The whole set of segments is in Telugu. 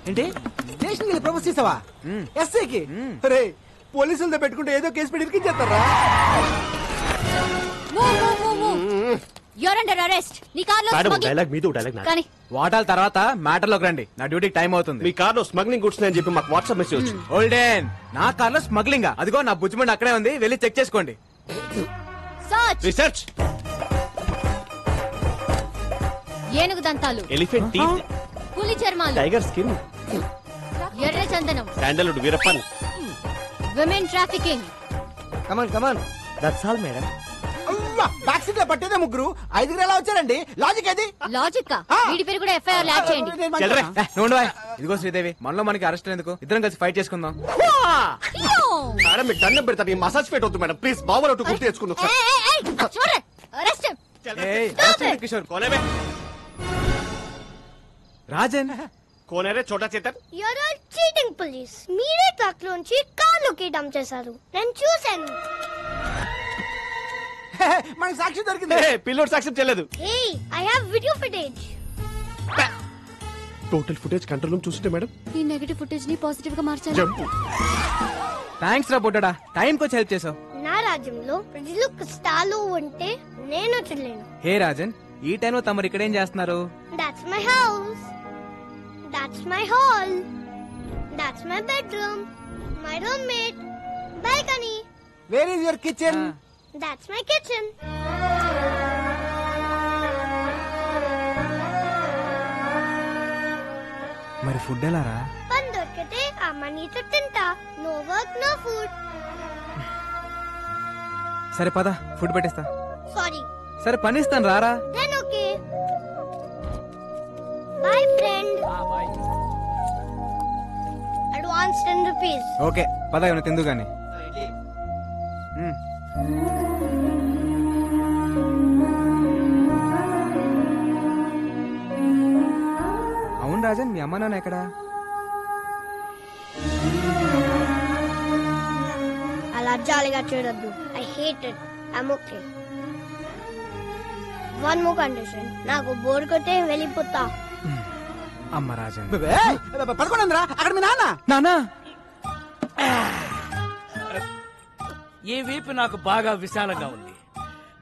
ఏంటి స్టేషన్ కి ప్రపోజ్ చేసావా? ఎస్ఐకి? రే పోలీసులతో పెట్టుకుంటే ఏదో కేసు పెట్టి ఇరికించేస్తారా? You're under arrest. నీ కార్లో కానీ వాటాల తర్వాత మ్యాటర్ లోకి రండి. నా డ్యూటీకి టైం అవుతుంది. మీ కార్లో స్మగ్లింగ్ గుడ్స్ అని చెప్పి మాకు వాట్సాప్ మెసేజ్ వచ్చింది. ఓల్డెన్ నా కార్లో స్మగ్లింగ్. అదిగో నా బుజ్జిమండి అక్కడే ఉంది, వెళ్ళి చెక్ చేసుకోండి. రీసెర్చ్. ఏనుగు దంతాలు, ఎలిఫెంట్ టీత్, పులి చర్మాలు, టైగర్ స్కిన్, ఎర్ర చందనం, sandalwood Veerappan, women trafficking. Come on that's all madam. Back seat లో పట్టేదే ముగ్గురు, 5 ఎలా వచ్చారండి? లాజిక్ అది. లాజిక్ వీడి పేరు కూడా ఎఫ్ఐఆర్ యాడ్ చేయండి. ఇదిగో శ్రీదేవి, మనలో మనకి అరెస్ట్ ఎందుకు? ఇద్దరం కలిసి ఫైట్ చేసుకుందాం. మేడం మీకు దండం పెడతాను, మసాజ్ ఫేట్ అవుతుంది మేడం. ప్లీజ్ బాబు గుర్తు తెచ్చుకుందాం. కిషోర్ రాజన్ కోనేరే చోటా Chetan. You're all cheating police. మీరే ట్రక్ లోంచి కార్ లోకి డంప్ చేశారు, నేను చూశాను. మనకి సాక్షి దొరికింది. పిల్లోడ్ సాక్ష్యం చేయలేదు. Hey, I have video footage. Total footage control room చూస్తుంటే మేడం ఈ నెగటివ్ ఫుటేజ్ ని పాజిటివ్ గా మార్చాలి. జంపు. థ్యాంక్స్ రా బొడ్డా, టైం కి వచ్చి హెల్ప్ చేసావు. నా రాజ్యంలో ప్రజలు కష్టాలు ఉంటే నేను చూడలేను. హే రాజన్, ఈ టైంలో తమరు ఇక్కడేం చేస్తున్నారు? That's my house. That's my hall. That's my bedroom. My roommate. Balcony. Where is your kitchen? That's my kitchen. మరి ఫుడ్ ఎలా రా? పని దొరికితే అమ్మ నీతో తింటా. No work, no food. సరే పద, ఫుడ్ పెట్టేస్తా. Sorry. సరే పని ఇస్తాను, రారా. Then okay. Bye friend. Advance 10 rupees. Okay పద, ఏమైనా తిందు గాని. అవును రాజన్, మీ అమ్మ నాన్న ఎక్కడా? అలా జాలిగా చూడొద్దు. I hate it. I'm okay. One more condition. నాకు బోర్ కొట్టే వెళ్ళిపోతా. అమ్మ రాజన్. పడుకోండిరా, అక్కడ మీ నాన్న. నానా ఈ వీపు నాకు బాగా విశాలంగా ఉంది.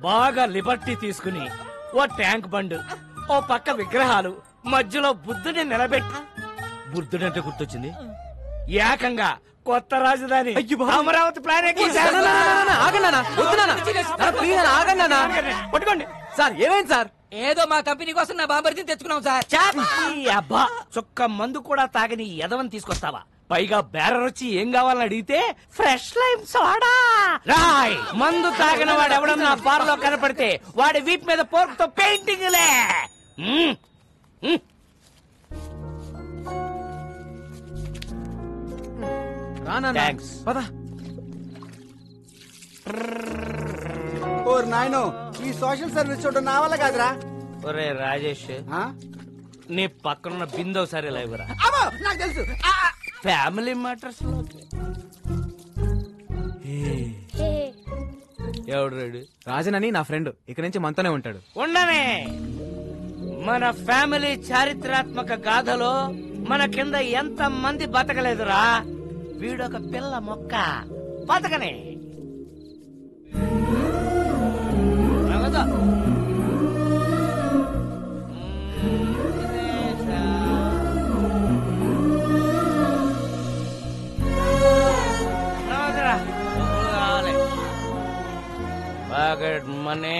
బాగా లిబర్టీ తీసుకుని ఓ ట్యాంక్ బండ్, ఓ పక్క విగ్రహాలు, మధ్యలో బుద్ధుని నిలబెట్టి, బుద్ధుడంటే గుర్తొచ్చింది, ఏకంగా కొత్త రాజధాని అమరావతి ప్లాన్ పట్టుకోండి సార్. ఏమైంది సార్? ఏదో మా కంపెనీ కోసం నా బాంబర్తిని తెచ్చుకున్నాం సార్. అబ్బా, చుక్క మందు కూడా తాగని ఎదవని తీసుకొస్తావా? పైగా బేరర్ వచ్చి ఏం కావాలని అడిగితే ఫ్రెష్ లైమ్ సోడా. రాయ్, మందు తాగిన వాడు ఎవడన్నా బార్ లో కనపడితే వాడి వీప్ మీద పోర్క్ తో పెయింటింగ్ లే. థ్యాంక్స్. పద. ఓర్ నాయనో, ఈ సోషల్ సర్వీస్ చూడడం నా వల్ల కాదురా. ఒరే రాజేష్, నీ పక్కనున్న బిందు ఒకసారి లైవ్రా. నాకు తెలుసు. ఫ్యామిలీ మ్యాటర్స్ లో ఎవడు రేడు? రాజన్ అని నా ఫ్రెండ్, ఇక్కడ నుంచి మనతోనే ఉంటాడు. ఉండనే. మన ఫ్యామిలీ చారిత్రాత్మక గాథలో మన కింద ఎంత మంది బతకలేదురా. వీడొక పిల్ల మొక్క, బతకనే. మనీ.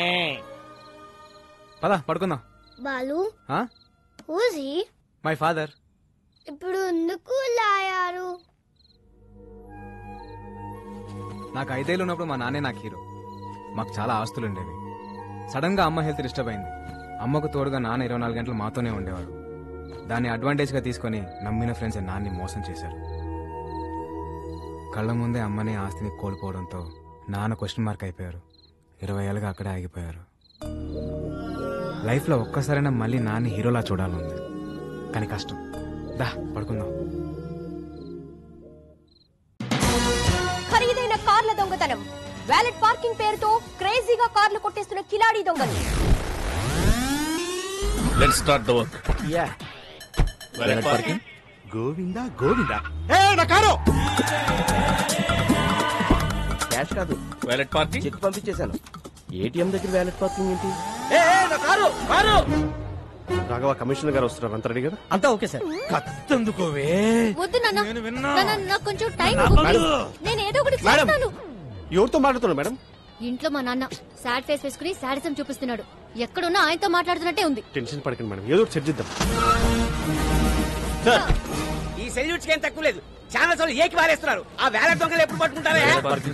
పద పడుకుందాం. Balu, who's he? My father. ఇప్పుడు ఎందుకు లాయారు? నాకు 5 ఏళ్ళు ఉన్నప్పుడు మా నాన్నే నాకు హీరో. మాకు చాలా ఆస్తులు ఉండేవి. సడన్ గా అమ్మ హెల్త్ డిస్టర్బ్ అయింది. అమ్మకు తోడుగా నాన్న 24 గంటలు మాతోనే ఉండేవాడు. దాన్ని అడ్వాంటేజ్ గా తీసుకుని నమ్మిన ఫ్రెండ్స్ నాన్ని మోసం చేశారు. కళ్ళ ముందే అమ్మని ఆస్తిని కోల్పోవడంతో నాన్న క్వశ్చన్ మార్క్ అయిపోయారు. 20 ఏళ్ళుగా అక్కడే ఆగిపోయారు. లైఫ్ లో ఒక్కసారైనా మళ్ళీ నాన్ని హీరోలా చూడాలంది, కానీ కష్టం. దా పడుకుందాం. ఖరీదైన కార్ల దొంగతనం, వ్యాలెట్ పార్కింగ్ పేరుతో క్రేజీగా కార్లు కొట్టేస్తున్న కిలాడీ దొంగలు. Let's start the work. Yeah, valet parking, Govinda Govinda ఏ నా కారు క్యాష్ కాదు, వాలెట్ పార్కింగ్ చెక్ పంపించేశాను. ఏటీఎం దగ్గర వ్యాలెట్ పార్కింగ్ ఏంటి? నా కారు కారు రాఘవ కమిషనర్ గారు వస్తున్నారు, అంత రెడీ కదా? అంతా ఓకే సార్. కత్తందుకోవే వద్దు నాన్న నాన్న, నాకు కొంచెం టైం నేను ఏదో ఒకటి మేడం. చేస్తాను. ఎవరితో మాట్లాడుతున్నారు మేడం? ఇంట్లో మా నాన్న సాడ్ ఫేస్ వేసుకుని సాడిజం చూపిస్తున్నాడు. ఎక్కడున్నా ఆయనతో మాట్లాడుతున్నట్టే ఉంది. టెన్షన్ పడకండి మేడం, ఏదో ఒకటి సెట్ చేద్దాం. ఈ సెల్యూట్స్ ఏం తక్కువ లేదు. చాలా సార్లు ఏకి వారేస్తున్నారు. ఆ వేల దొంగలు ఎప్పుడు పట్టుకుంటారా?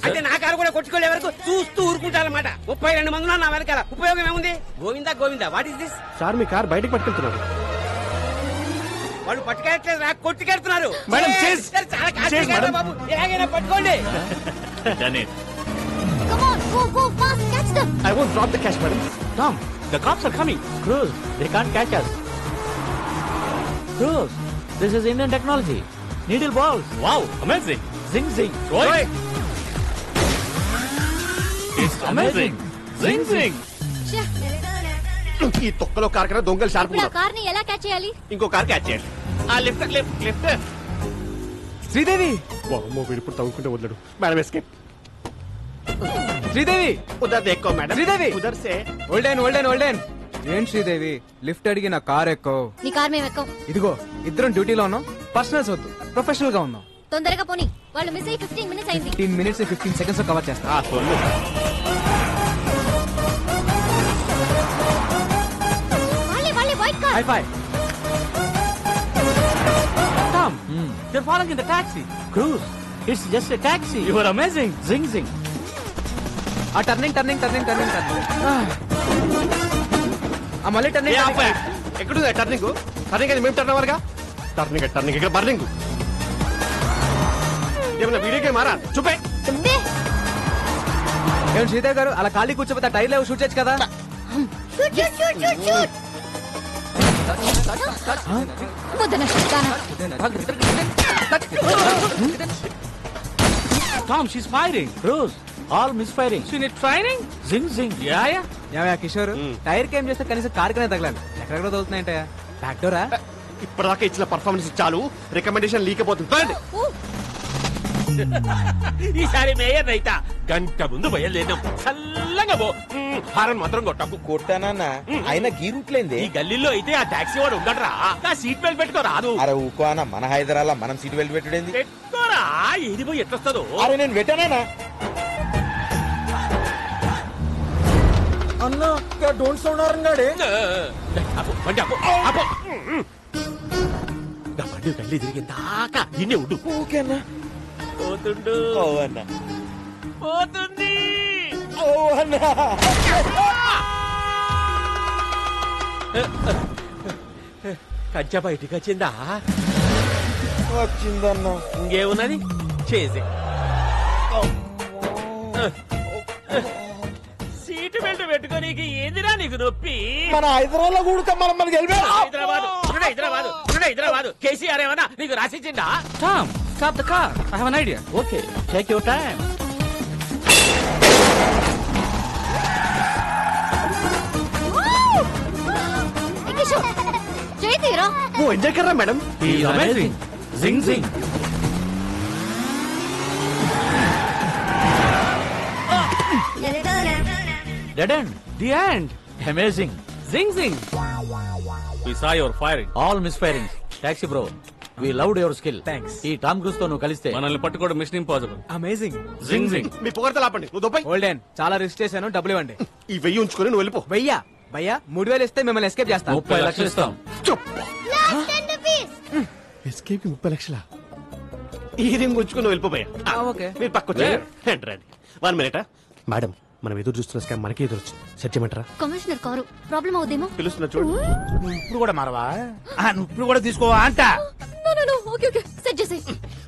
అంటే నా కారు కూడా కొట్టుకోలే వరకు చూస్తూ ఊరుకుంటారన్నమాట. 32 మంది ఉన్నారు నా వెనకాల. ఉపయోగం ఏముంది? Govinda Govinda, what is this? Sir me car బయటకు పట్టుకెళ్తున్నారు. వాళ్ళు పట్టుకెళ్ళట్లేదు, రా కొట్టుకెళ్తున్నారు. మేడం, చేస్. చాలా చేస్, కాస్ట్లీ మేడం. బాబు, ఎలాగైనా పట్టుకోండి. Come on, go, go, fast, catch them. I won't drop the cash, madam. Tom, the cops are coming. Cruz, they can't catch us. Cruz, this is Indian technology. Needle balls. Wow amazing Zing zing. It's amazing zing zing ఛే, ఈ తొక్కలో కార్ కన్నా దొంగలు షార్ప్ ఇప్పుడు ఆ కార్ని ఎలా క్యాచ్ చేయాలి? ఇంకో కార్ క్యాచ్ చేయాలి. ఆ లిఫ్ట్ లిఫ్ట్ లిఫ్ట్. శ్రీదేవి అమ్మో వీడు ఇప్పుడు తవ్వుకుంటే వదలడు. Madam escape. శ్రీదేవి ఉదర్ దేక్కో మేడం. శ్రీదేవి. ఉదర్ సే. ఓల్డెన్ ఏం శ్రీదేవి లిఫ్ట్ అడిగి నా కార్ ఎక్కువ. నీ కార్ మేము ఎక్కం. ఇదిగో ఇద్దరం డ్యూటీలో ఉన్నాం, పర్సనల్స్ వద్దు, ప్రొఫెషనల్ గా ఉన్నాం. తొందరగా పోనీ, వాళ్ళు మిస్ అయ్యి 15 మినిట్స్ అయింది. 15 మినిట్స్ 15 సెకండ్స్ లో కవర్ చేస్తా. సొల్లు. వాళ్ళే white car. High phi. Tom, they're falling in the taxi. Cruz, it's just a taxi. You are amazing Zing zing. ఆ టర్నింగ్ ఆ మళ్ళీ టర్నింగ్. ఎక్కడుంది టర్నింగ్? టర్నింగ్ అది మేము టర్న్ అవ్వరుగా. టర్నింగ్ ఇక్కడ బర్నింగ్. ఏమన్నా వీడియో గేమ్ మారా చూపే. ఏం శ్రీదేవి గారు అలా ఖాళీ కూర్చోపోతే టైర్ లేవు, షూట్ చేయొచ్చు కదా. షూట్. వద్దన, Tom, she's firing. Cruz, all misfiring. She need training Zing zing. Yeah yeah ఏమయ్యా కిషోర్, టైర్ కి ఏం చేస్తే కనీసం కార్ కనే తగలాలి. ఎక్కడెక్కడ తగులుతున్నాయంటే బ్యాక్ డోరా. ఇప్పటిదాకా ఇచ్చిన పర్ఫార్మెన్స్ చాలు, రికమెండేషన్ లీక్ అయిపోతుంది. ఈసారి మేయర్ రైతా గంట ముందు బయలుదేరినాం. చల్లగా పో, హారన్ మాత్రం కొట్టకు. కొట్టానన్నా ఆయన గీరుట్లేంది. ఈ గల్లీలో అయితే ఆ టాక్సీ వాడు ఉండడరా. నా సీట్ బెల్ట్ పెట్టుకో రాదు. అరే ఊకో అన్న, మన హైదరాబాద్ మనం సీట్ బెల్ట్ పెట్టుడేంది? పెట్టుకోరా, ఏది పోయి ఎట్లొస్తుందో. అరే నేను పెట్టానా అన్నా? డోంట్ సౌండ్ అరంగాడే. అప్పు, బండి అప్పు, అప్పు. నా బండి గల్లీ తిరిగి దాకా ఇన్నే ఉండు. ఓకేనా? పోతుండు. ఓ అన్న, పోతుంది. ఓ అన్న. కంచె బయటికి వచ్చిందా? వచ్చిందన్న. ఇంకేమున్నది చేసి సీటు బెల్ట్ పెట్టుకోనీకి ఏందిరా నీకు నొప్పి? మన హైదరాబాద్ లో కూడక మనం మనకి హైదరాబాద్ కేసీఆర్ ఏమన్నా నీకు రాసిచ్చిందా? Tom, stop the car. I have an idea. Okay, take your time. చేతిరా. ఓ ఎంజాయ్ కర్రా madam. He's amazing. Zing zing. Dead end. The end. Amazing. Zing zing. We saw your firing. All misfiring. Taxi bro, we loved your skill. Thanks. ఈ టామ్ క్రూజ్ తో నువ్వు కలిస్తే మనల్ని పట్టుకోవడం మిషన్ ఇంపాసిబుల్. అమేజింగ్. జింగ్ జింగ్. మీ పొగడత లాపండి. నువ్వు దొబ్బై. ఓల్డెన్ చాలా రిస్క్ చేశాను, డబ్బులు ఇవ్వండి. ఈ 1000 ఉంచుకొని నువ్వు వెళ్ళిపో. భయ్యా 3000 ఇస్తే మిమ్మల్ని ఎస్కేప్ చేస్తా. 30 లక్షలు ఇస్తాం. ఎస్కేప్ 30 లక్షల. ఈ రింగ్ ఉంచుకొని వెళ్ళిపోయా. ఓకే. మీరు పక్కొచ్చా? రండి 1 మినిట్. మేడం మనం ఎదురు చూస్తున్న స్కామ్ మనకి ఎదురు వచ్చింది. సెట్ చేయమంటారా? కమిషనర్ కారు ప్రాబ్లం అవుదేమో. పిలుస్తున్నా చూడు. ఇప్పుడు కూడా మారవా? నువ్వు ఇప్పుడు కూడా తీసుకోవా అంట. ఓకే సెట్ చేసి.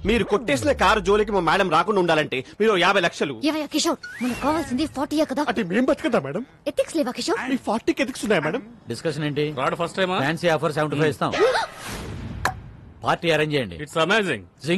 మీరు కొట్టేసిన కారు జోలికి మా మేడం రాకుండా ఉండాలంటే మీరు 50 లక్షలు. ఏవయ్యా కిషోర్, మనకు కావాల్సింది 40 కదా. అంటే మేం బతుకుతా మేడం. ఎథిక్స్ లేవా కిషోర్? మీ 40కి ఎథిక్స్ ఉన్నాయా మేడం? డిస్కషన్ ఏంటి? రాడు ఫస్ట్ టైమా? ఫ్యాన్సీ ఆఫర్ 75 ఇస్తాం. పార్టీ అరేంజ్ చేయండి. It's amazing. జింగ్